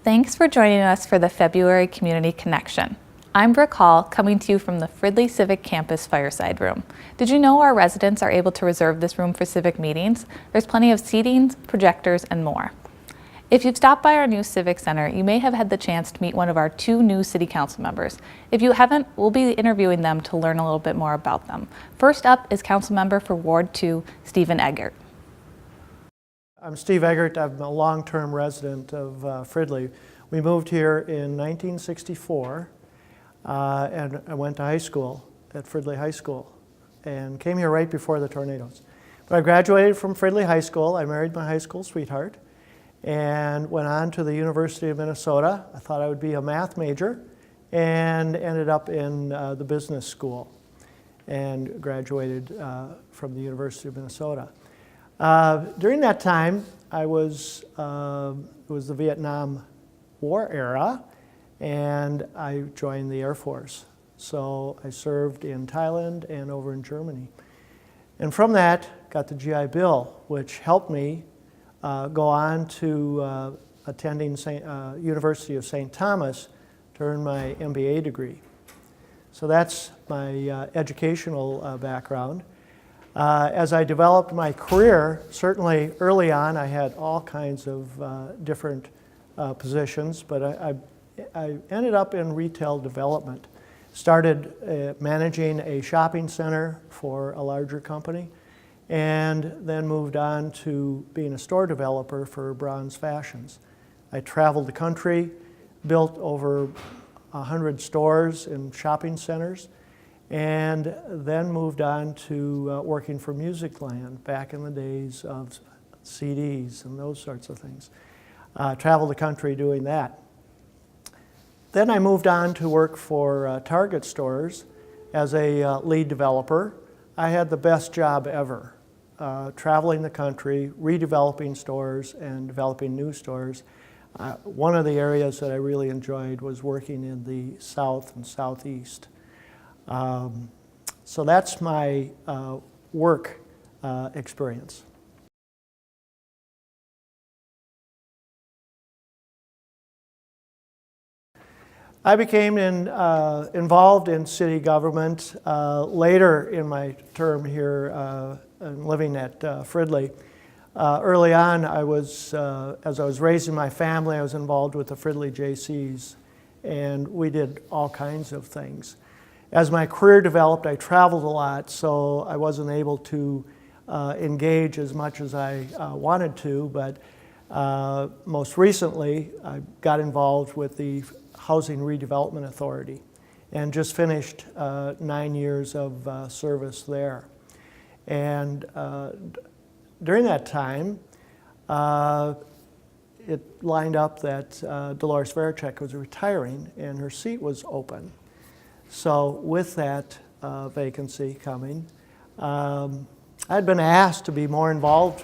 Thanks for joining us for the February Community Connection. I'm Brooke Hall, coming to you from the Fridley Civic Campus Fireside Room. Did you know our residents are able to reserve this room for civic meetings? There's plenty of seating, projectors, and more. If you've stopped by our new Civic Center, you may have had the chance to meet one of our 2 new City Council members. If you haven't, we'll be interviewing them to learn a little bit more about them. First up is Council Member for Ward 2, Stephen Eggert. I'm Steve Eggert. I'm a long-term resident of Fridley. We moved here in 1964 and I went to high school at Fridley High School and came here right before the tornadoes. But I graduated from Fridley High School. I married my high school sweetheart and went on to the University of Minnesota. I thought I would be a math major and ended up in the business school and graduated from the University of Minnesota. During that time, it was the Vietnam War era, and I joined the Air Force. So I served in Thailand and over in Germany. And from that, got the GI Bill, which helped me go on to attending University of St. Thomas to earn my MBA degree. So that's my educational background. As I developed my career, certainly early on I had all kinds of different positions, but I ended up in retail development. Started managing a shopping center for a larger company, and then moved on to being a store developer for Bronze Fashions. I traveled the country, built over 100 stores in shopping centers, and then moved on to working for Musicland back in the days of CDs and those sorts of things. Traveled the country doing that. Then I moved on to work for Target stores as a lead developer. I had the best job ever, traveling the country, redeveloping stores and developing new stores. One of the areas that I really enjoyed was working in the South and Southeast. So that's my work experience. I became involved in city government later in my term here and living at Fridley. Early on, as I was raising my family, I was involved with the Fridley JCs, and we did all kinds of things. As my career developed, I traveled a lot, so I wasn't able to engage as much as I wanted to, but most recently, I got involved with the Housing Redevelopment Authority and just finished 9 years of service there. And during that time, it lined up that Dolores Veracek was retiring and her seat was open. So with that vacancy coming, I'd been asked to be more involved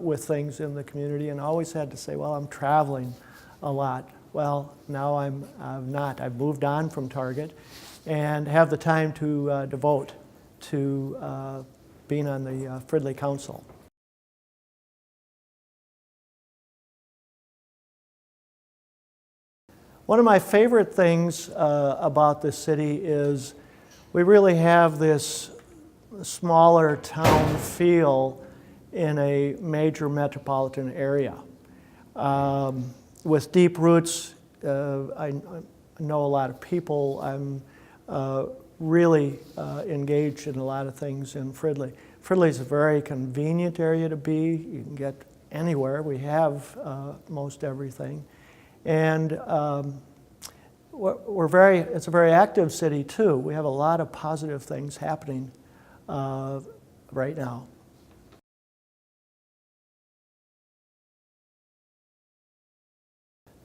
with things in the community and always had to say, well, I'm traveling a lot. Well, now I'm not. I've moved on from Target and have the time to devote to being on the Fridley Council. One of my favorite things about this city is we really have this smaller town feel in a major metropolitan area. With deep roots, I know a lot of people. I'm really engaged in a lot of things in Fridley. Fridley is a very convenient area to be. You can get anywhere. We have most everything. And it's a very active city too. We have a lot of positive things happening right now.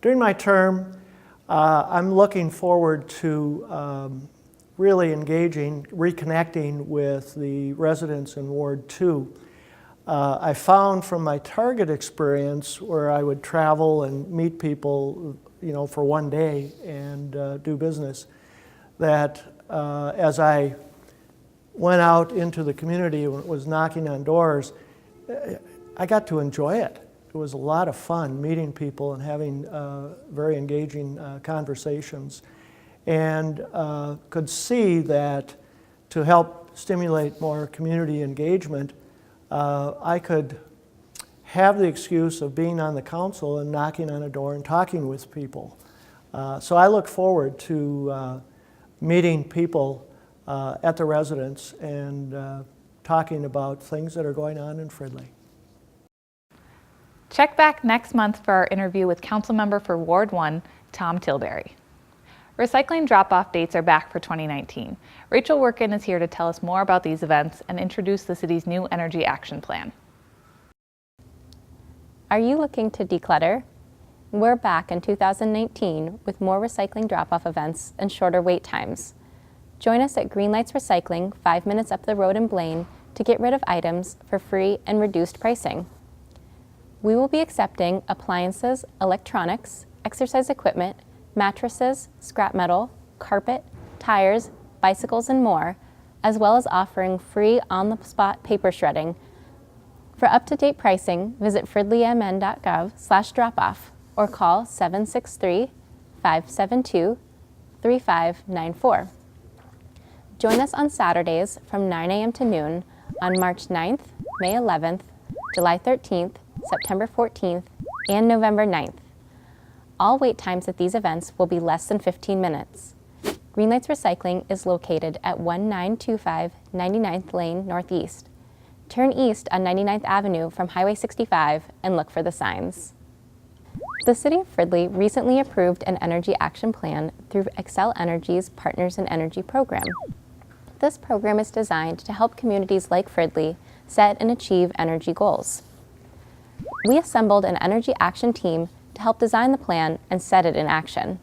During my term, I'm looking forward to really engaging, reconnecting with the residents in Ward 2. I found from my Target experience where I would travel and meet people, for one day and do business, that as I went out into the community and was knocking on doors, I got to enjoy it. It was a lot of fun meeting people and having very engaging conversations, and could see that to help stimulate more community engagement, I could have the excuse of being on the council and knocking on a door and talking with people. So I look forward to meeting people at the residence and talking about things that are going on in Fridley. Check back next month for our interview with Councilmember for Ward 1, Tom Tilbury. Recycling drop-off dates are back for 2019. Rachel Workin is here to tell us more about these events and introduce the city's new energy action plan. Are you looking to declutter? We're back in 2019 with more recycling drop-off events and shorter wait times. Join us at Green Lights Recycling 5 minutes up the road in Blaine to get rid of items for free and reduced pricing. We will be accepting appliances, electronics, exercise equipment, mattresses, scrap metal, carpet, tires, bicycles, and more, as well as offering free on-the-spot paper shredding. For up-to-date pricing, visit fridleymn.gov/dropoff or call 763-572-3594. Join us on Saturdays from 9 a.m. to noon on March 9th, May 11th, July 13th, September 14th, and November 9th. All wait times at these events will be less than 15 minutes. Green Lights Recycling is located at 1925 99th Lane Northeast. Turn east on 99th Avenue from Highway 65 and look for the signs. The City of Fridley recently approved an energy action plan through Xcel Energy's Partners in Energy program. This program is designed to help communities like Fridley set and achieve energy goals. We assembled an energy action team to help design the plan and set it in action.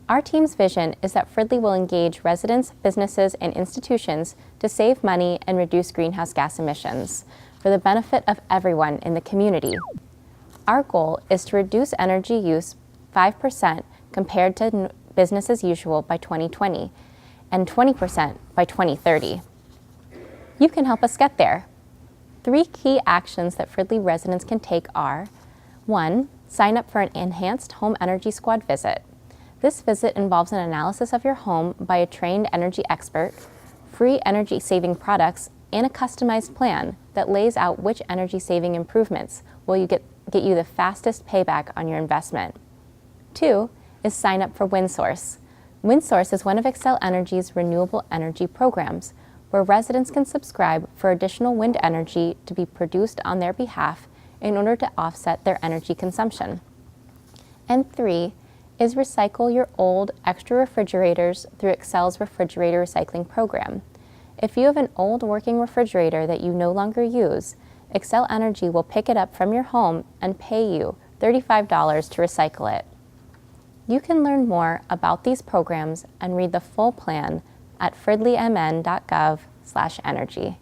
Our team's vision is that Fridley will engage residents, businesses, and institutions to save money and reduce greenhouse gas emissions for the benefit of everyone in the community. Our goal is to reduce energy use 5% compared to business as usual by 2020 and 20% by 2030. You can help us get there. 3 key actions that Fridley residents can take are: 1. Sign up for an enhanced Home Energy Squad visit. This visit involves an analysis of your home by a trained energy expert, free energy-saving products, and a customized plan that lays out which energy-saving improvements will get you the fastest payback on your investment. 2 is sign up for WindSource. WindSource is one of Xcel Energy's renewable energy programs, where residents can subscribe for additional wind energy to be produced on their behalf in order to offset their energy consumption. And 3 is recycle your old extra refrigerators through Xcel's refrigerator recycling program. If you have an old working refrigerator that you no longer use, Xcel Energy will pick it up from your home and pay you $35 to recycle it. You can learn more about these programs and read the full plan at fridleymn.gov/energy.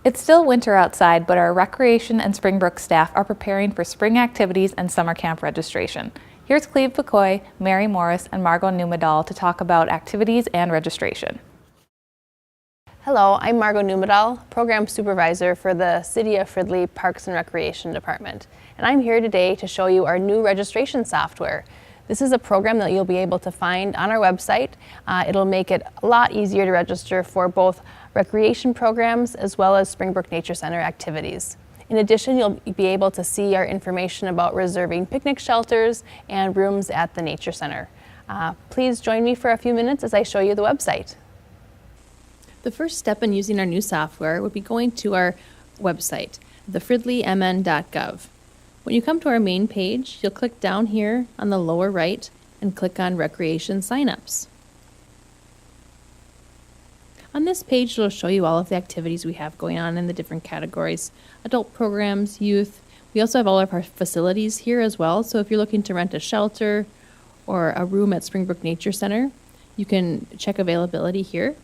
It's still winter outside, but our Recreation and Springbrook staff are preparing for spring activities and summer camp registration. Here's Cleve Picoy, Mary Morris, and Margot Numedal to talk about activities and registration. Hello, I'm Margot Numedal, Program Supervisor for the City of Fridley Parks and Recreation Department. And I'm here today to show you our new registration software. This is a program that you'll be able to find on our website. It'll make it a lot easier to register for both recreation programs as well as Springbrook Nature Center activities. In addition, you'll be able to see our information about reserving picnic shelters and rooms at the Nature Center. Please join me for a few minutes as I show you the website. The first step in using our new software would be going to our website, thefridleymn.gov. When you come to our main page, you'll click down here on the lower right and click on Recreation Signups. On this page, it'll show you all of the activities we have going on in the different categories: adult programs, youth. We also have all of our facilities here as well, so if you're looking to rent a shelter or a room at Springbrook Nature Center, you can check availability here.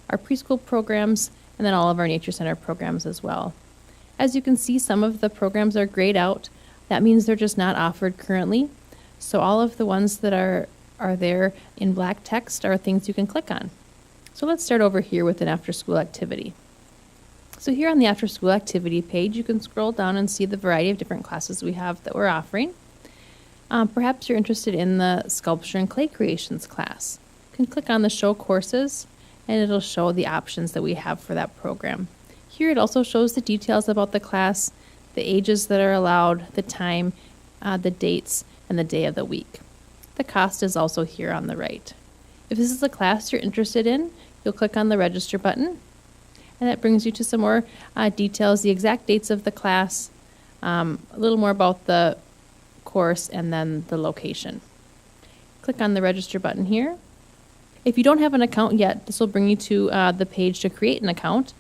Our preschool programs, and then all of our Nature Center programs as well. As you can see, some of the programs are grayed out. That means they're just not offered currently. So all of the ones that are there in black text are things you can click on. So let's start over here with an after-school activity. So here on the after school activity page, you can scroll down and see the variety of different classes we have that we're offering. Perhaps you're interested in the sculpture and clay creations class. You can click on the show courses and it'll show the options that we have for that program. Here it also shows the details about the class, the ages that are allowed, the time, the dates, and the day of the week. The cost is also here on the right. If this is a class you're interested in, you'll click on the register button, and that brings you to some more details, the exact dates of the class, a little more about the course, and then the location. Click on the register button here. If you don't have an account yet, this will bring you to the page to create an account.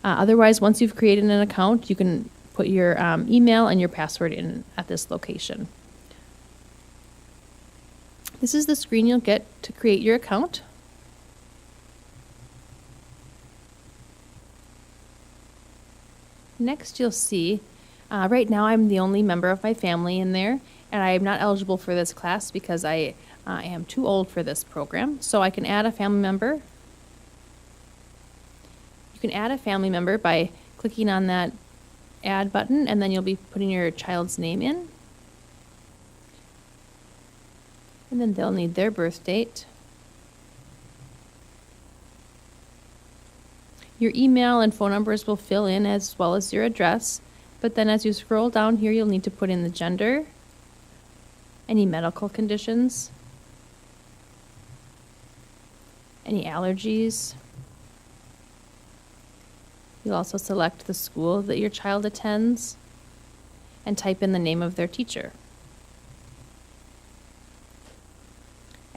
Otherwise, once you've created an account, you can put your email and your password in at this location. This is the screen you'll get to create your account. Next, you'll see, right now I'm the only member of my family in there, and I am not eligible for this class because I am too old for this program. So I can add a family member. You can add a family member by clicking on that add button, and then you'll be putting your child's name in. And then they'll need their birth date. Your email and phone numbers will fill in as well as your address, but then as you scroll down here, you'll need to put in the gender, any medical conditions, any allergies. You'll also select the school that your child attends and type in the name of their teacher.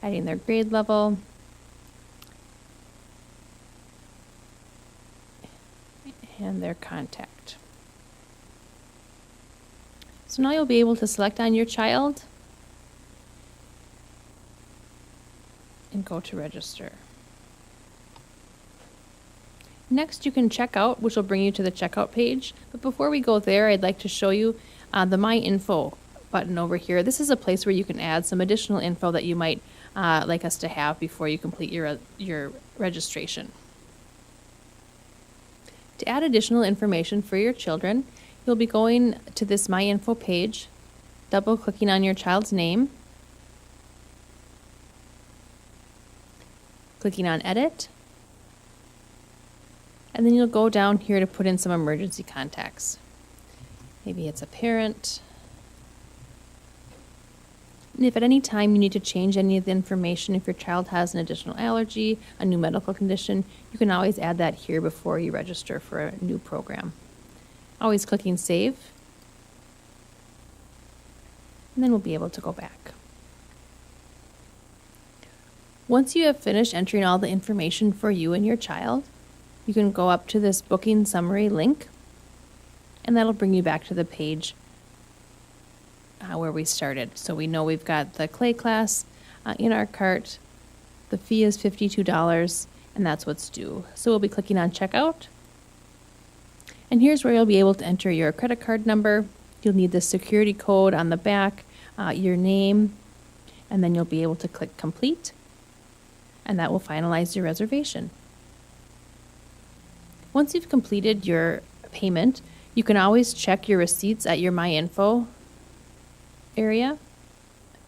Adding their grade level. And their contact. So now you'll be able to select on your child and go to register. Next, you can check out, which will bring you to the checkout page. But before we go there, I'd like to show you the My Info button over here. This is a place where you can add some additional info that you might like us to have before you complete your registration. To add additional information for your children, you'll be going to this My Info page, double-clicking on your child's name, clicking on Edit, and then you'll go down here to put in some emergency contacts. Maybe it's a parent. And if at any time you need to change any of the information, if your child has an additional allergy, a new medical condition, you can always add that here before you register for a new program. Always clicking Save. And then we'll be able to go back. Once you have finished entering all the information for you and your child, you can go up to this booking summary link, and that'll bring you back to the page where we started. So we know we've got the clay class in our cart. The fee is $52, and that's what's due. So we'll be clicking on Checkout. And here's where you'll be able to enter your credit card number. You'll need the security code on the back, your name, and then you'll be able to click Complete, and that will finalize your reservation. Once you've completed your payment, you can always check your receipts at your My Info area.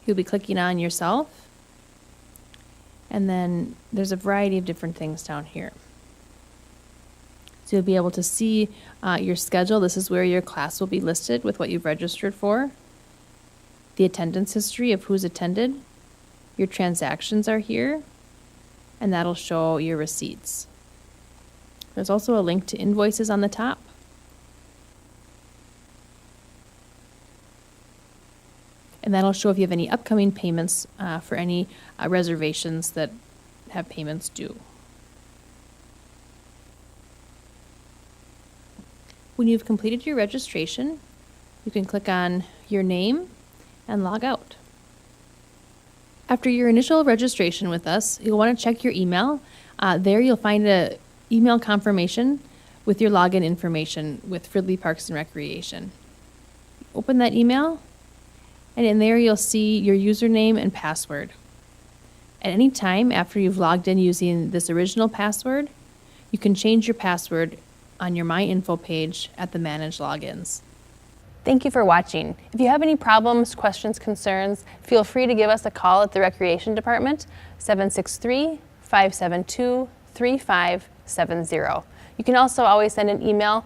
You'll be clicking on Yourself, and then there's a variety of different things down here. So you'll be able to see your schedule. This is where your class will be listed with what you've registered for. The attendance history of who's attended. Your transactions are here, and that'll show your receipts. There's also a link to invoices on the top. And that'll show if you have any upcoming payments for any reservations that have payments due. When you've completed your registration, you can click on your name and log out. After your initial registration with us, you'll want to check your email. There you'll find an email confirmation with your login information with Fridley Parks and Recreation. Open that email, and in there you'll see your username and password. At any time after you've logged in using this original password, you can change your password on your My Info page at the Manage Logins. Thank you for watching. If you have any problems, questions, concerns, feel free to give us a call at the Recreation Department, 763-572-3570. You can also always send an email.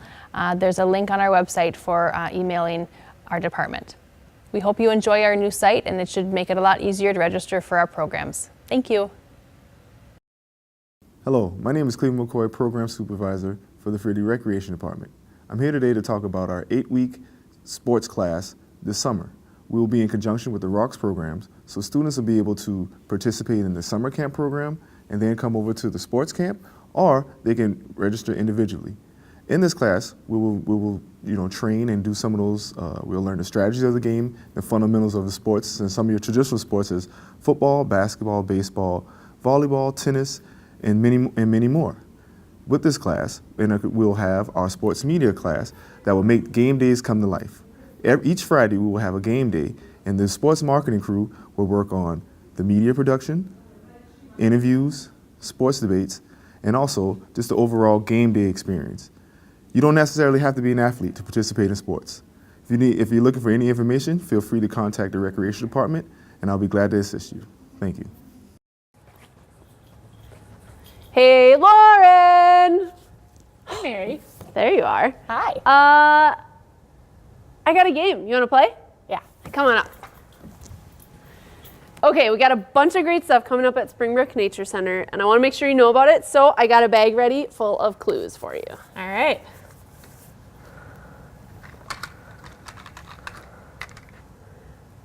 There's a link on our website for emailing our department. We hope you enjoy our new site, and it should make it a lot easier to register for our programs. Thank you. Hello, my name is Cleveland McCoy, Program Supervisor for the Fridley Recreation Department. I'm here today to talk about our 8-week sports class this summer. We will be in conjunction with the ROCKS programs, so students will be able to participate in the summer camp program and then come over to the sports camp, or they can register individually. In this class, we will train and do some of those. We'll learn the strategies of the game, the fundamentals of the sports, and some of your traditional sports is football, basketball, baseball, volleyball, tennis, and many more. With this class, we'll have our sports media class that will make game days come to life. Each Friday, we will have a game day, and the sports marketing crew will work on the media production, interviews, sports debates, and also just the overall game day experience. You don't necessarily have to be an athlete to participate in sports. If you're looking for any information, feel free to contact the Recreation Department, and I'll be glad to assist you. Thank you. Hey, Lauren! Hi, Mary. There you are. Hi. I got a game. You want to play? Yeah. Come on up. Okay, we got a bunch of great stuff coming up at Springbrook Nature Center, and I want to make sure you know about it, so I got a bag ready full of clues for you. All right.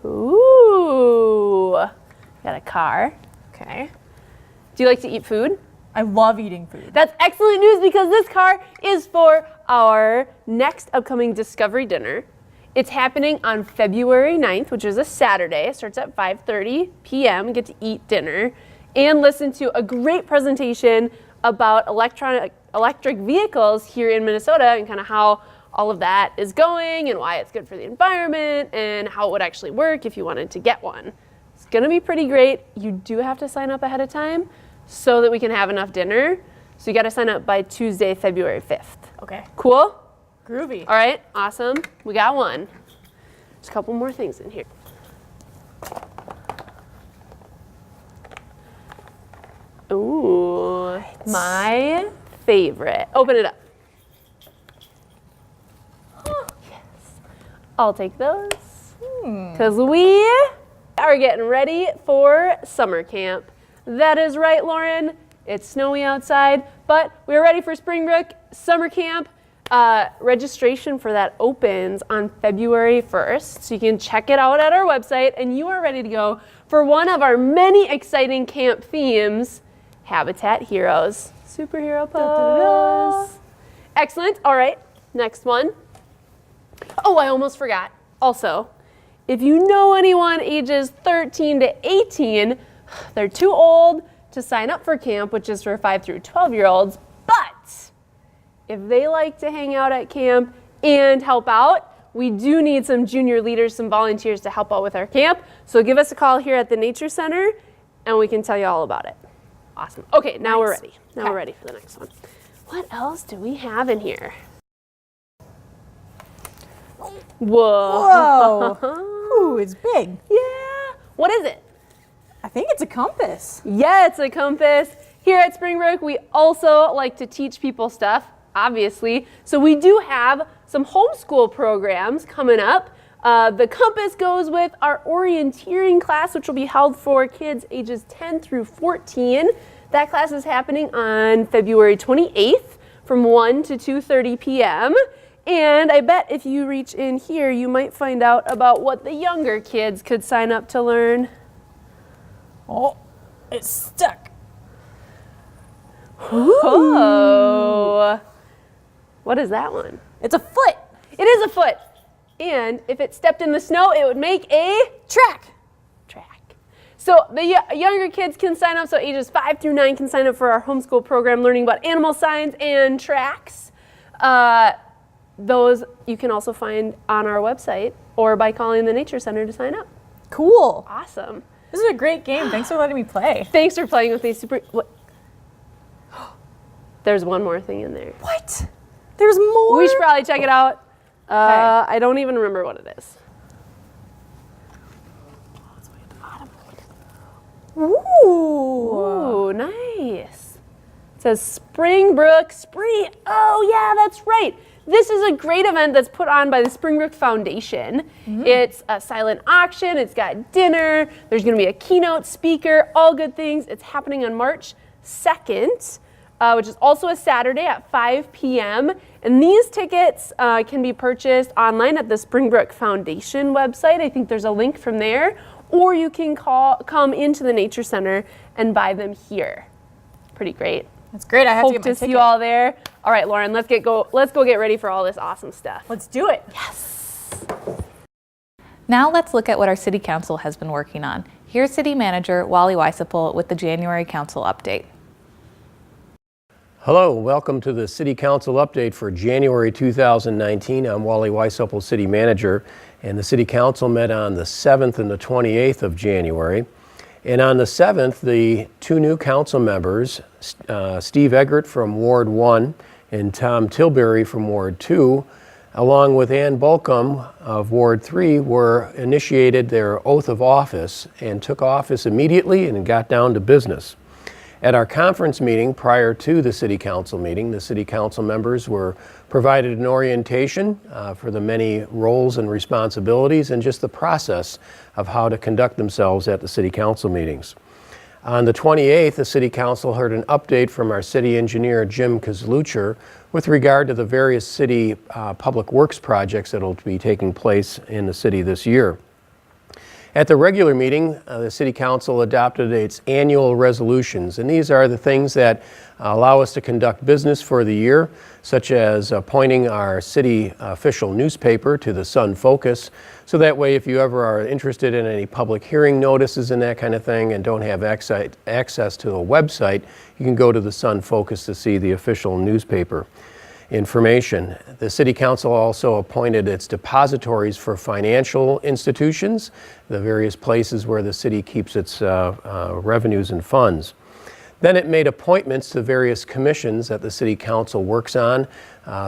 Ooh, got a car. Okay. Do you like to eat food? I love eating food. That's excellent news because this car is for our next upcoming Discovery Dinner. It's happening on February 9th, which is a Saturday. It starts at 5:30 p.m. You get to eat dinner and listen to a great presentation about electric vehicles here in Minnesota and kind of how all of that is going and why it's good for the environment and how it would actually work if you wanted to get one. It's gonna be pretty great. You do have to sign up ahead of time so that we can have enough dinner. So you gotta sign up by Tuesday, February 5th. Okay. Cool? Groovy. All right, awesome. We got one. There's a couple more things in here. Ooh, my favorite. Open it up. Yes. I'll take those. Because we are getting ready for summer camp. That is right, Lauren. It's snowy outside, but we're ready for Springbrook summer camp. Registration for that opens on February 1st, so you can check it out at our website, and you are ready to go for one of our many exciting camp themes, Habitat Heroes. Superhero pose. Excellent. All right, next one. Oh, I almost forgot. Also, if you know anyone ages 13 to 18, they're too old to sign up for camp, which is for 5 through 12-year-olds, but if they like to hang out at camp and help out, we do need some junior leaders, some volunteers to help out with our camp. So give us a call here at the Nature Center and we can tell you all about it. Awesome. Okay, now we're ready. Now we're ready for the next one. What else do we have in here? Whoa. Whoa. Ooh, it's big. Yeah. What is it? I think it's a compass. Yeah, it's a compass. Here at Springbrook, we also like to teach people stuff, obviously. So we do have some homeschool programs coming up. The compass goes with our orienteering class, which will be held for kids ages 10 through 14. That class is happening on February 28th from 1 to 2:30 p.m. And I bet if you reach in here, you might find out about what the younger kids could sign up to learn. Oh, it's stuck. Oh. What is that one? It's a foot. It is a foot. And if it stepped in the snow, it would make a Track. So the younger kids can sign up, so ages 5 through 9 can sign up for our homeschool program learning about animal signs and tracks. Those you can also find on our website or by calling the Nature Center to sign up. Cool. Awesome. This is a great game. Thanks for letting me play. Thanks for playing with me. What? There's one more thing in there. What? There's more? We should probably check it out. I don't even remember what it is. Ooh. Ooh, nice. It says Springbrook Spree. Oh yeah, that's right. This is a great event that's put on by the Springbrook Foundation. It's a silent auction, it's got dinner, there's gonna be a keynote speaker, all good things. It's happening on March 2nd, which is also a Saturday at 5 p.m. And these tickets can be purchased online at the Springbrook Foundation website. I think there's a link from there. Or you can come into the Nature Center and buy them here. Pretty great. That's great. I have Hope to get my to see ticket. you all there. All right, Lauren, let's go get ready for all this awesome stuff. Let's do it. Now let's look at what our City Council has been working on. Here's City Manager Wally Weisapel with the January Council update. Hello, welcome to the City Council update for January 2019. I'm Wally Weisapel, City Manager, and the City Council met on the 7th and the 28th of January. And on the 7th, the two new council members, Steve Eggert from Ward 1 and Tom Tilbury from Ward 2, along with Ann Bolcom of Ward 3, were initiated their oath of office and took office immediately and got down to business. At our conference meeting prior to the City Council meeting, the City Council members were provided an orientation for the many roles and responsibilities and just the process of how to conduct themselves at the City Council meetings. On the 28th, the City Council heard an update from our City Engineer, Jim Kozlucher, with regard to the various city public works projects that will be taking place in the city this year. At the regular meeting, the City Council adopted its annual resolutions, and these are the things that allow us to conduct business for the year, such as appointing our city official newspaper to the Sun Focus, so that way if you ever are interested in any public hearing notices and that kind of thing and don't have access to a website, you can go to the Sun Focus to see the official newspaper information. The City Council also appointed its depositories for financial institutions, the various places where the city keeps its revenues and funds. Then it made appointments to various commissions that the City Council works on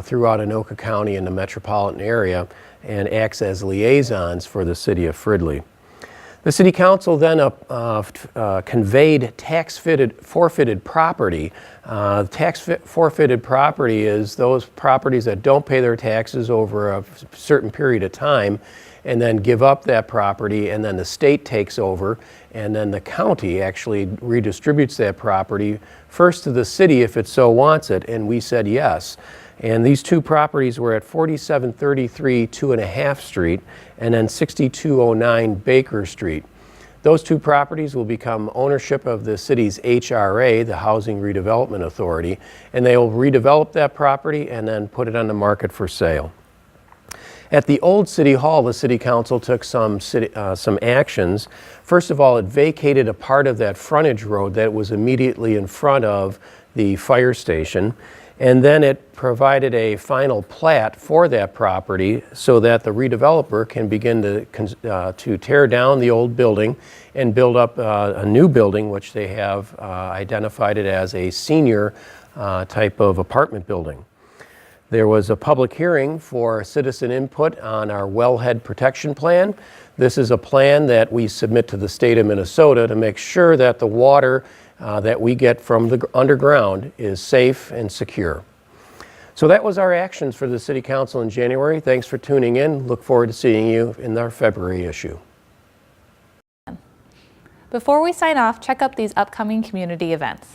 throughout Anoka County and the metropolitan area and acts as liaisons for the city of Fridley. The City Council then conveyed forfeited property. Forfeited property is those properties that don't pay their taxes over a certain period of time and then give up that property, and then the state takes over, and then the county actually redistributes that property first to the city if it so wants it, and we said yes. And these two properties were at 4733 2.5 Street and then 6209 Baker Street. Those two properties will become ownership of the city's HRA, the Housing Redevelopment Authority, and they will redevelop that property and then put it on the market for sale. At the old City Hall, the City Council took some actions. First of all, it vacated a part of that frontage road that was immediately in front of the fire station. And then it provided a final plat for that property so that the redeveloper can begin to tear down the old building and build up a new building, which they have identified it as a senior type of apartment building. There was a public hearing for citizen input on our wellhead protection plan. This is a plan that we submit to the state of Minnesota to make sure that the water that we get from the underground is safe and secure. So that was our actions for the City Council in January. Thanks for tuning in. Look forward to seeing you in our February issue. Before we sign off, check out these upcoming community events.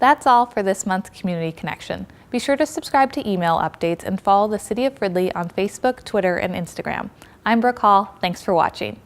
That's all for this month's Community Connection. Be sure to subscribe to email updates and follow the City of Fridley on Facebook, Twitter, and Instagram. I'm Brooke Hall. Thanks for watching.